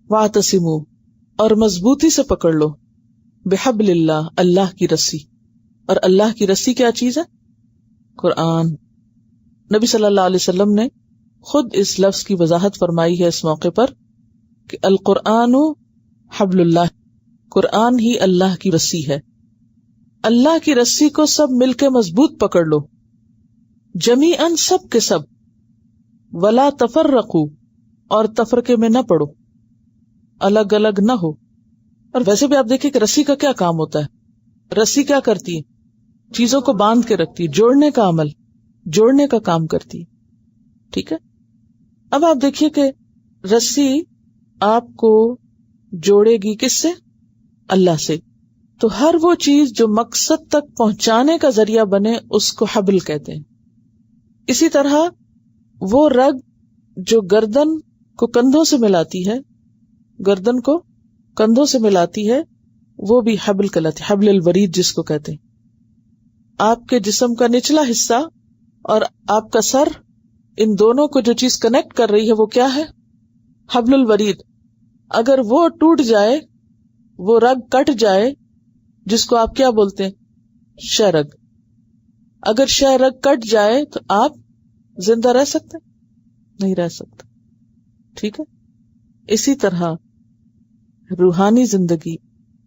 واعتصموا، اور مضبوطی سے پکڑ لو، بحبل اللہ، اللہ کی رسی. اور اللہ کی رسی کیا چیز ہے؟ قرآن. نبی صلی اللہ علیہ وسلم نے خود اس لفظ کی وضاحت فرمائی ہے اس موقع پر کہ القرآن حبل اللہ، قرآن ہی اللہ کی رسی ہے. اللہ کی رسی کو سب مل کے مضبوط پکڑ لو، جمیعاً، سب کے سب. ولا تفرقوا، اور تفرقے میں نہ پڑو، الگ الگ نہ ہو. اور ویسے بھی آپ دیکھیں کہ رسی کا کیا کام ہوتا ہے؟ رسی کیا کرتی ہے؟ چیزوں کو باندھ کے رکھتی ہے، جوڑنے کا عمل، جوڑنے کا کام کرتی ہے. ٹھیک ہے. اب آپ دیکھیے کہ رسی آپ کو جوڑے گی کس سے؟ اللہ سے. تو ہر وہ چیز جو مقصد تک پہنچانے کا ذریعہ بنے اس کو حبل کہتے ہیں. اسی طرح وہ رگ جو گردن کو کندھوں سے ملاتی ہے، گردن کو کندھوں سے ملاتی ہے، وہ بھی حبل کہلاتی ہے، حبل الورید جس کو کہتے ہیں. آپ کے جسم کا نچلا حصہ اور آپ کا سر، ان دونوں کو جو چیز کنیکٹ کر رہی ہے وہ کیا ہے؟ حبل الورید. اگر وہ ٹوٹ جائے، وہ رگ کٹ جائے، جس کو آپ کیا بولتے ہیں؟ شہ رگ. اگر شہ رگ کٹ جائے تو آپ زندہ رہ سکتے؟ نہیں رہ سکتے. ٹھیک ہے. اسی طرح روحانی زندگی،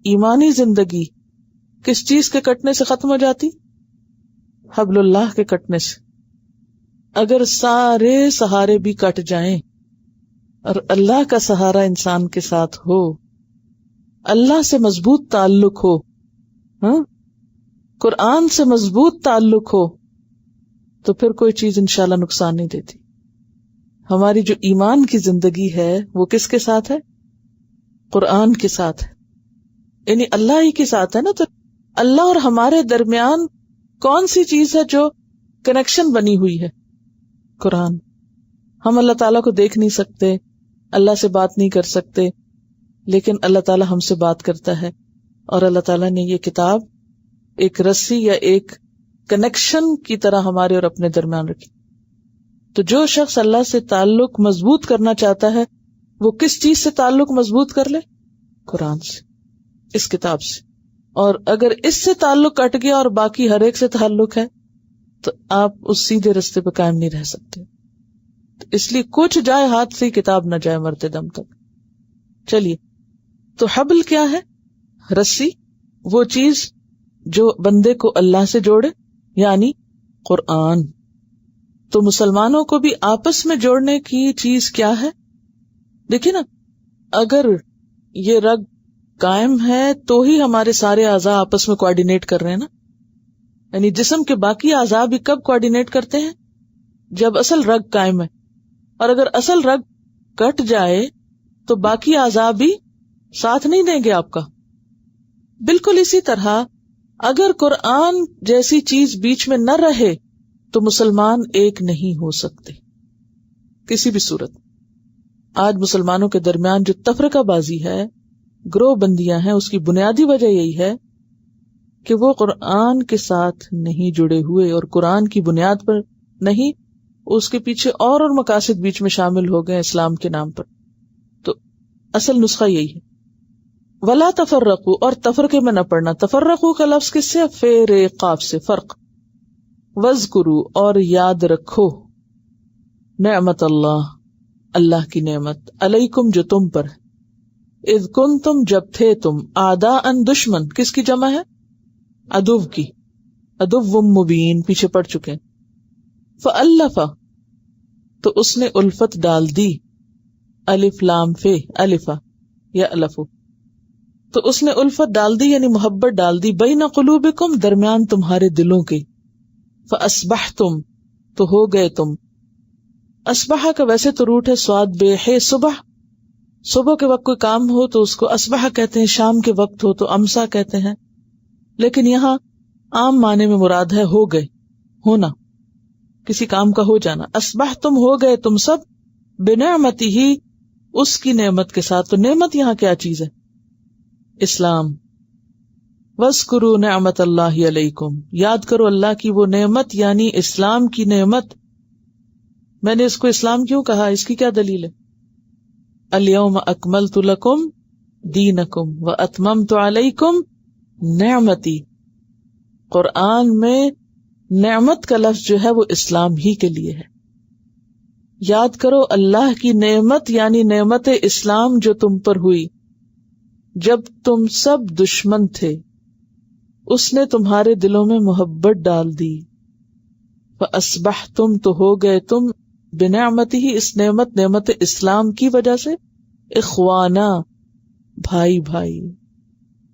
ایمانی زندگی کس چیز کے کٹنے سے ختم ہو جاتی؟ حبل اللہ کے کٹنے سے. اگر سارے سہارے بھی کٹ جائیں اور اللہ کا سہارا انسان کے ساتھ ہو، اللہ سے مضبوط تعلق ہو، قرآن سے مضبوط تعلق ہو، تو پھر کوئی چیز انشاءاللہ نقصان نہیں دیتی. ہماری جو ایمان کی زندگی ہے وہ کس کے ساتھ ہے؟ قرآن کے ساتھ ہے، یعنی اللہ ہی کے ساتھ ہے نا. تو اللہ اور ہمارے درمیان کون سی چیز ہے جو کنیکشن بنی ہوئی ہے؟ قرآن. ہم اللہ تعالیٰ کو دیکھ نہیں سکتے، اللہ سے بات نہیں کر سکتے، لیکن اللہ تعالیٰ ہم سے بات کرتا ہے. اور اللہ تعالیٰ نے یہ کتاب ایک رسی یا ایک کنیکشن کی طرح ہمارے اور اپنے درمیان رکھی. تو جو شخص اللہ سے تعلق مضبوط کرنا چاہتا ہے وہ کس چیز سے تعلق مضبوط کر لے؟ قرآن سے، اس کتاب سے. اور اگر اس سے تعلق کٹ گیا اور باقی ہر ایک سے تعلق ہے تو آپ اس سیدھے رستے پہ قائم نہیں رہ سکتے. اس لیے کچھ جائے ہاتھ سے کتاب نہ جائے مرتے دم تک. چلیے، تو حبل کیا ہے؟ رسی، وہ چیز جو بندے کو اللہ سے جوڑے، یعنی قرآن. تو مسلمانوں کو بھی آپس میں جوڑنے کی چیز کیا ہے؟ دیکھیں نا، اگر یہ رگ قائم ہے تو ہی ہمارے سارے اعضاء آپس میں کوآرڈینیٹ کر رہے ہیں نا. یعنی جسم کے باقی اعضاء بھی کب کوآرڈینیٹ کرتے ہیں؟ جب اصل رگ قائم ہے. اور اگر اصل رگ کٹ جائے تو باقی اعضاء بھی ساتھ نہیں دیں گے آپ کا. بالکل اسی طرح اگر قرآن جیسی چیز بیچ میں نہ رہے تو مسلمان ایک نہیں ہو سکتے کسی بھی صورت. آج مسلمانوں کے درمیان جو تفرقہ بازی ہے، گروہ بندیاں ہیں، اس کی بنیادی وجہ یہی ہے کہ وہ قرآن کے ساتھ نہیں جڑے ہوئے اور قرآن کی بنیاد پر نہیں، اس کے پیچھے اور مقاصد بیچ میں شامل ہو گئے اسلام کے نام پر. تو اصل نسخہ یہی ہے. ولا تفرقوا، اور تفرقے میں نہ پڑنا. تفرقوا کا لفظ کس سے؟ فیر قاف سے، فرق. وذکروا، اور یاد رکھو، نعمت اللہ، اللہ کی نعمت، علیکم جو تم پر، اذ کنتم جب تھے تم، اعداء دشمن، کس کی جمع ہے؟ عدو کی. عدو مبین پیچھے پڑ چکے. فالف، تو اس نے الفت ڈال دی، الف لام فے، الفا یا الفو، تو اس نے الفت ڈال دی یعنی محبت ڈال دی، بین قلوبکم، درمیان تمہارے دلوں کے. فاصبحتم، تو ہو گئے تم. اصبح کا ویسے تو روٹ ہے سواد بے ہے، صبح. صبح کے وقت کوئی کام ہو تو اس کو اصبح کہتے ہیں، شام کے وقت ہو تو امسا کہتے ہیں. لیکن یہاں عام معنی میں مراد ہے ہو گئے، ہونا، کسی کام کا ہو جانا. اصبحتم، ہو گئے تم سب، بنعمتی ہی، اس کی نعمت کے ساتھ. تو نعمت یہاں کیا چیز ہے؟ اسلام. وَاذْكُرُوا نعمت اللہ علیکم، یاد کرو اللہ کی وہ نعمت یعنی اسلام کی نعمت. میں نے اس کو اسلام کیوں کہا؟ اس کی کیا دلیل ہے؟ الیوم اکملت لکم دینکم واتممت علیکم نعمتی. قرآن میں نعمت کا لفظ جو ہے وہ اسلام ہی کے لیے ہے. یاد کرو اللہ کی نعمت یعنی نعمت اسلام جو تم پر ہوئی جب تم سب دشمن تھے، اس نے تمہارے دلوں میں محبت ڈال دی. فاصبحتم تو ہو گئے تم بنعمتہ اس نعمت اسلام کی وجہ سے اخوانا بھائی بھائی،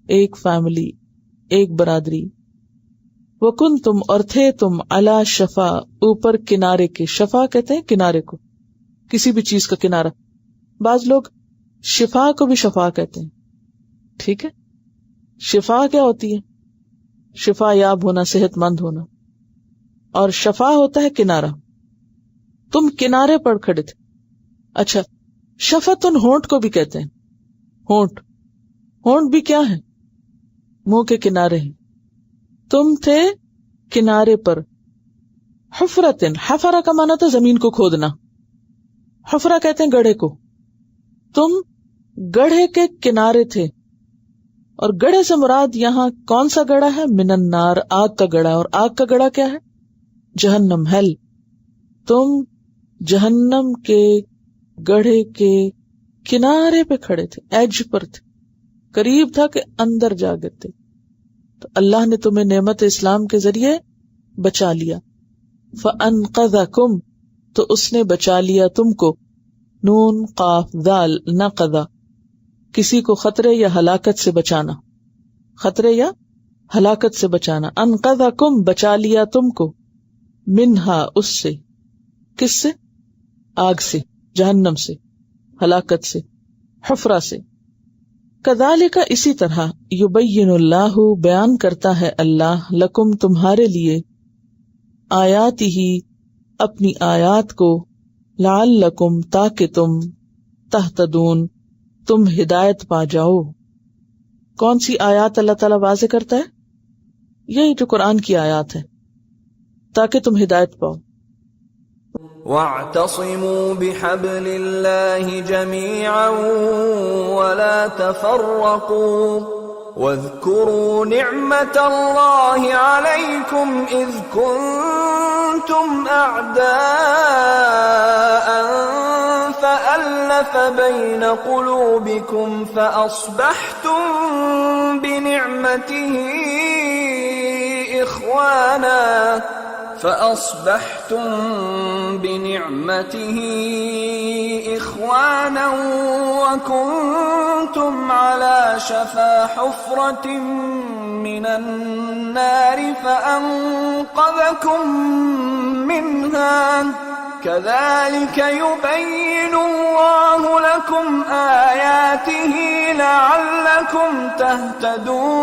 ایک فیملی، ایک برادری. وکنتم اور تھے تم علی شفا اوپر کنارے کے. شفا کہتے ہیں کنارے کو، کسی بھی چیز کا کنارہ. بعض لوگ شفا کو بھی شفا کہتے ہیں. ٹھیک ہے، شفا کیا ہوتی ہے؟ شفا یاب ہونا، صحت مند ہونا. اور شفا ہوتا ہے کنارہ. تم کنارے پر کھڑے تھے. اچھا، شفتن ہونٹ کو بھی کہتے ہیں. ہونٹ بھی کیا ہے؟ منہ کے کنارے ہیں. تم تھے کنارے پر. حفرتن، حفرہ کا معنی تھا زمین کو کھودنا. حفرہ کہتے ہیں گڑھے کو. تم گڑھے کے کنارے تھے. اور گڑھے سے مراد یہاں کون سا گڑھا ہے؟ من النار، آگ کا گڑھا. اور آگ کا گڑھا کیا ہے؟ جہنم، ہیل. تم جہنم کے گڑھے کے کنارے پہ کھڑے تھے، ایج پر تھے، قریب تھا کہ اندر جا گئے تھے. تو اللہ نے تمہیں نعمت اسلام کے ذریعے بچا لیا. فَأَنْقَذَكُمْ تو اس نے بچا لیا تم کو. نون قاف دال نقذ، کسی کو خطرے یا ہلاکت سے بچانا، خطرے یا ہلاکت سے بچانا. انقذکم بچا لیا تم کو. منہا اس سے، کس سے؟ آگ سے، جہنم سے، ہلاکت سے، حفرہ سے. کذالک اسی طرح یبین اللہ بیان کرتا ہے اللہ لکم تمہارے لیے آیاتہ اپنی آیات کو لعلکم تاکہ تم تہتدون تم ہدایت پا جاؤ. کون سی آیات اللہ تعالیٰ واضح کرتا ہے؟ یہی جو قرآن کی آیات ہے، تاکہ تم ہدایت پاؤ. وَاعْتَصِمُوا بِحَبْلِ اللَّهِ جَمِيعًا وَلَا تَفَرَّقُوا وَاذْكُرُوا نِعْمَةَ اللَّهِ عَلَيْكُمْ إِذْ كُنتُمْ أَعْدَاءً فَأَلَّفَ بَيْنَ قُلُوبِكُمْ فَأَصْبَحْتُمْ بِنِعْمَتِهِ إِخْوَانًا وَكُنْتُمْ عَلَى شَفَا حُفْرَةٍ مِّنَ النَّارِ فَأَنْقَذَكُمْ مِنْهَا كَذَلِكَ يُبَيِّنُ اللَّهُ لَكُمْ آيَاتِهِ لَعَلَّكُمْ تَهْتَدُونَ.